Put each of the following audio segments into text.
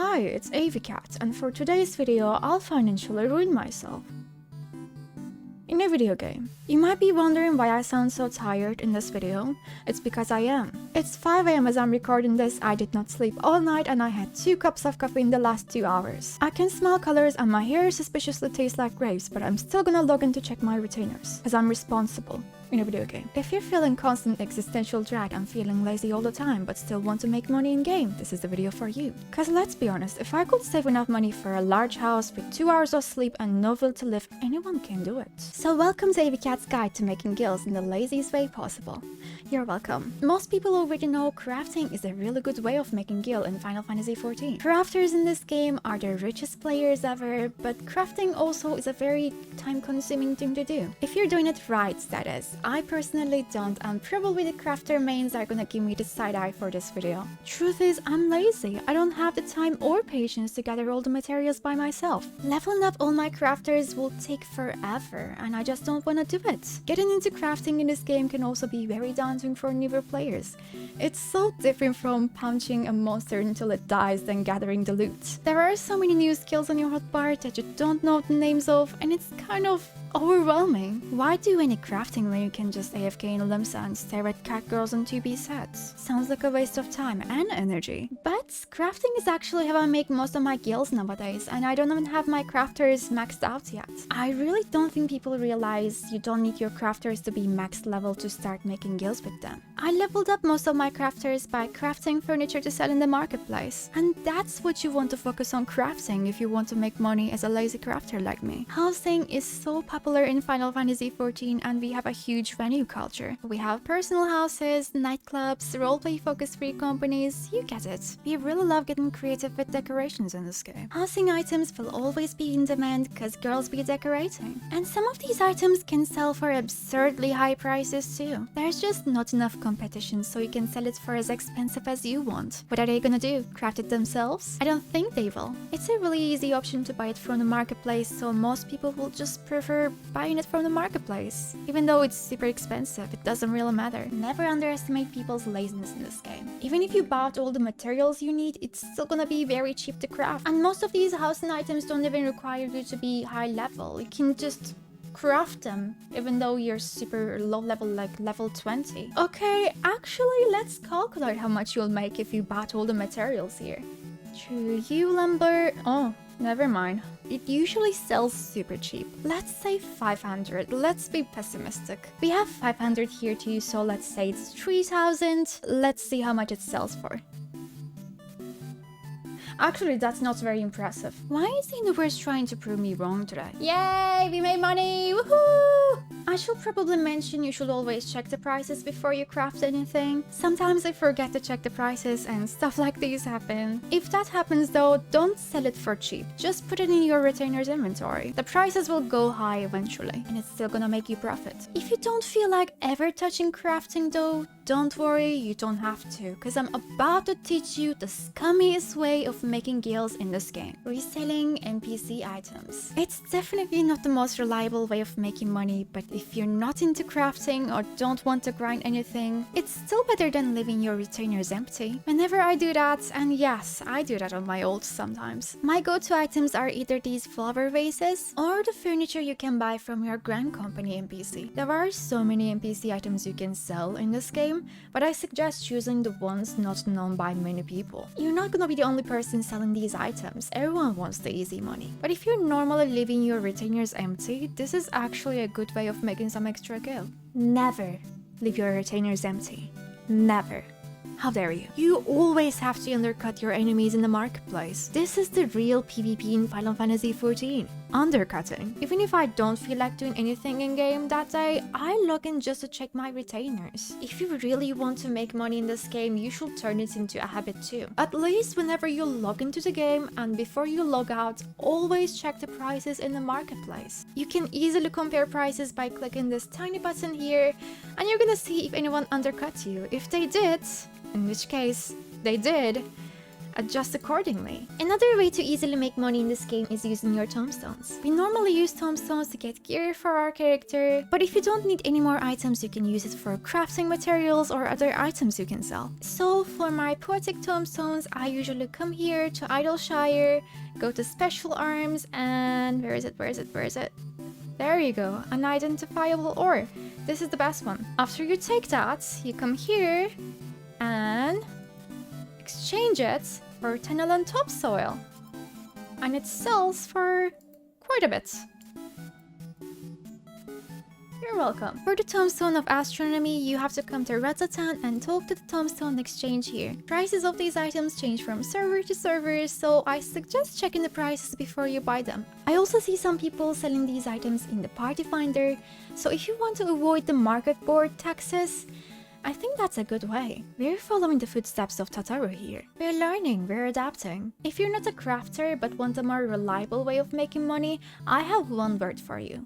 Hi, it's AVCat, and for today's video, I'll financially ruin myself. In a video game. You might be wondering why I sound so tired in this video. It's because I am. It's 5 AM as I'm recording this. I did not sleep all night and I had 2 cups of coffee in the last 2 hours. I can smell colors and my hair suspiciously tastes like grapes, but I'm still gonna log in to check my retainers, as I'm responsible in a video game. If you're feeling constant existential dread and feeling lazy all the time but still want to make money in game, this is the video for you. Cause let's be honest, if I could save enough money for a large house with 2 hours of sleep and no will to live, anyone can do it. So welcome to AVCat's guide to making gills in the laziest way possible. You're welcome. Most people already know crafting is a really good way of making gil in Final Fantasy XIV. Crafters in this game are the richest players ever, but crafting also is a very time-consuming thing to do. If you're doing it right, that is. I personally don't, and probably the crafter mains are gonna give me the side-eye for this video. Truth is, I'm lazy. I don't have the time or patience to gather all the materials by myself. Leveling up all my crafters will take forever, and I just don't wanna do it. Getting into crafting in this game can also be very daunting for newer players. It's so different from punching a monster until it dies than gathering the loot. There are so many new skills on your hotbar that you don't know the names of, and it's kind of overwhelming. Why do any crafting when you can just AFK in Limsa and stare at cat girls on 2B sets? Sounds like a waste of time and energy. But crafting is actually how I make most of my gills nowadays, and I don't even have my crafters maxed out yet. I really don't think people realize you don't need your crafters to be max level to start making gills with them. I leveled up most of my crafters by crafting furniture to sell in the marketplace, and that's what you want to focus on crafting if you want to make money as a lazy crafter like me. Housing is so popular in Final Fantasy XIV, and we have a huge venue culture. We have personal houses, nightclubs, roleplay focus free companies, you get it. We really love getting creative with decorations in this game. Housing items will always be in demand because girls be decorating. And some of these items can sell for absurdly high prices too. There's just not enough competition, so you can sell it for as expensive as you want. What are they gonna do? Craft it themselves? I don't think they will. It's a really easy option to buy it from the marketplace, so most people will just prefer buying it from the marketplace. Even though it's super expensive, it doesn't really matter. Never underestimate people's laziness in this game. Even if you bought all the materials you need, it's still gonna be very cheap to craft. And most of these housing items don't even require you to be high level. You can just craft them, even though you're super low level, like level 20. Okay, actually, let's calculate how much you'll make if you bought all the materials here. True, you lumber. Oh, never mind. It usually sells super cheap. Let's say 500. Let's be pessimistic. We have 500 here too, so let's say it's 3,000. Let's see how much it sells for. Actually, that's not very impressive. Why is the universe trying to prove me wrong today? Yay, we made money! Woohoo! I should probably mention you should always check the prices before you craft anything. Sometimes I forget to check the prices and stuff like these happen. If that happens though, don't sell it for cheap. Just put it in your retainer's inventory. The prices will go high eventually, and it's still gonna make you profit. If you don't feel like ever touching crafting though, don't worry, you don't have to, because I'm about to teach you the scummiest way of making gills in this game. Reselling NPC items. It's definitely not the most reliable way of making money, but if you're not into crafting or don't want to grind anything, it's still better than leaving your retainers empty. Whenever I do that, and yes, I do that on my ult sometimes, my go-to items are either these flower vases or the furniture you can buy from your Grand Company NPC. There are so many NPC items you can sell in this game, but I suggest choosing the ones not known by many people. You're not gonna be the only person selling these items. Everyone wants the easy money. But if you're normally leaving your retainers empty, this is actually a good way of making some extra gil. Never leave your retainers empty. Never. How dare you? You always have to undercut your enemies in the marketplace. This is the real PvP in Final Fantasy XIV. Undercutting. Even if I don't feel like doing anything in game that day, I log in just to check my retainers. If you really want to make money in this game, you should turn it into a habit too. At least whenever you log into the game and before you log out, always check the prices in the marketplace. You can easily compare prices by clicking this tiny button here, and you're gonna see if anyone undercut you. If they did, in which case they did, adjust accordingly. Another way to easily make money in this game is using your tomestones. We normally use tomestones to get gear for our character, but if you don't need any more items, you can use it for crafting materials or other items you can sell. So for my poetic tomestones, I usually come here to Idleshire, go to special arms, and where is it? There you go, unidentifiable ore. This is the best one. After you take that, you come here and exchange it for Tenalan topsoil. And it sells for quite a bit. You're welcome. For the Tomestone of Astronomy, you have to come to Ratatan and talk to the Tomestone Exchange here. Prices of these items change from server to server, so I suggest checking the prices before you buy them. I also see some people selling these items in the Party Finder, so if you want to avoid the market board taxes, I think that's a good way. We're following the footsteps of Tataru here. We're learning, we're adapting. If you're not a crafter but want a more reliable way of making money, I have one word for you.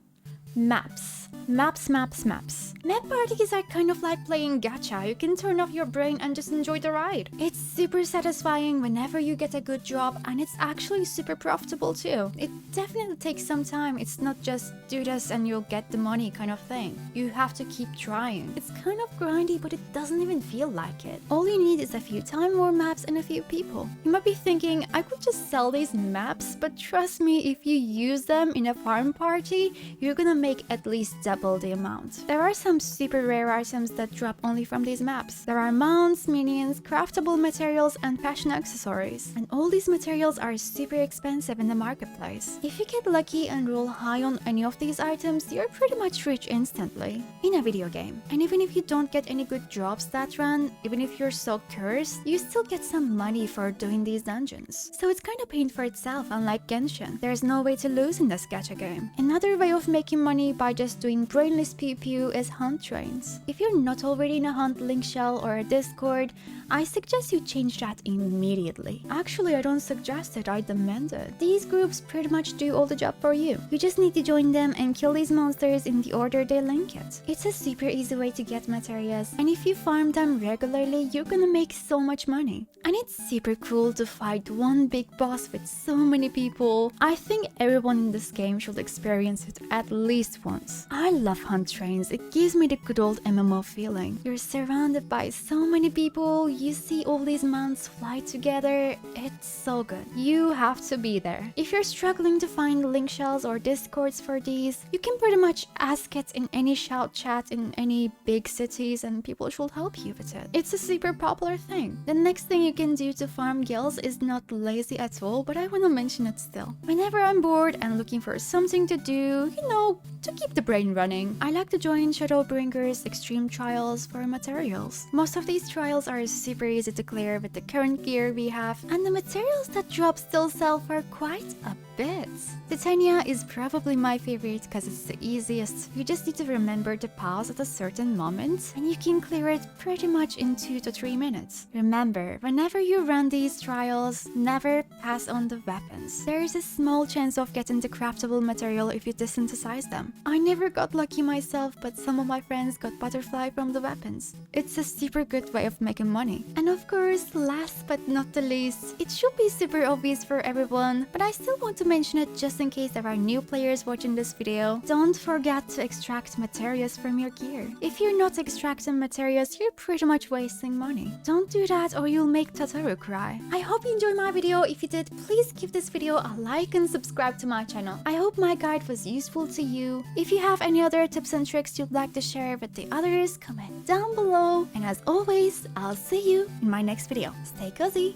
Maps. Maps. Map parties are kind of like playing gacha. You can turn off your brain and just enjoy the ride. It's super satisfying whenever you get a good job, and it's actually super profitable too. It definitely takes some time. It's not just do this and you'll get the money kind of thing. You have to keep trying. It's kind of grindy, but it doesn't even feel like it. All you need is a few time war maps and a few people. You might be thinking, I could just sell these maps, but trust me, if you use them in a farm party, you're gonna make at least double the amount. There are some super rare items that drop only from these maps. There are mounts, minions, craftable materials, and fashion accessories. And all these materials are super expensive in the marketplace. If you get lucky and roll high on any of these items, you're pretty much rich instantly in a video game. And even if you don't get any good drops that run, even if you're so cursed, you still get some money for doing these dungeons. So it's kind of paying for itself, unlike Genshin. There's no way to lose in this gacha game. Another way of making money by just doing brainless pew pew is hunt trains. If you're not already in a hunt link shell or a Discord, I suggest you change that immediately. Actually, I don't suggest it, I demand it. These groups pretty much do all the job for you. You just need to join them and kill these monsters in the order they link it. It's a super easy way to get Materias, and if you farm them regularly, you're gonna make so much money. And it's super cool to fight one big boss with so many people. I think everyone in this game should experience it at least once. I love hunt trains, it gives me the good old MMO feeling. You're surrounded by so many people, you see all these mounts fly together, it's so good. You have to be there. If you're struggling to find link shells or discords for these, you can pretty much ask it in any shout chat in any big cities and people should help you with it. It's a super popular thing. The next thing you can do to farm Gils is not lazy at all, but I want to mention it still. Whenever I'm bored and looking for something to do, you know, to keep the brain running, I like to join Shadowbringer's extreme trials for materials. Most of these trials are super easy to clear with the current gear we have, and the materials that drop still sell for quite a bit. Titania is probably my favorite because it's the easiest. You just need to remember to pause at a certain moment and you can clear it pretty much in 2 to 3 minutes. Remember, whenever you run these trials, never pass on the weapons. There is a small chance of getting the craftable material if you desynthesize them. I never got lucky myself, but some of my friends got butterfly from the weapons. It's a super good way of making money. And of course, last but not the least, it should be super obvious for everyone, but I still want to mention it just in case there are new players watching this video. Don't forget to extract Materias from your gear. If you're not extracting Materias, you're pretty much wasting money. Don't do that or you'll make Tataru cry. I hope you enjoyed my video. If you did, please give this video a like and subscribe to my channel. I hope my guide was useful to you. If you have any other tips and tricks you'd like to share with the others, comment down below. And as always, I'll see you in my next video. Stay cozy.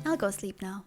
I'll go sleep now.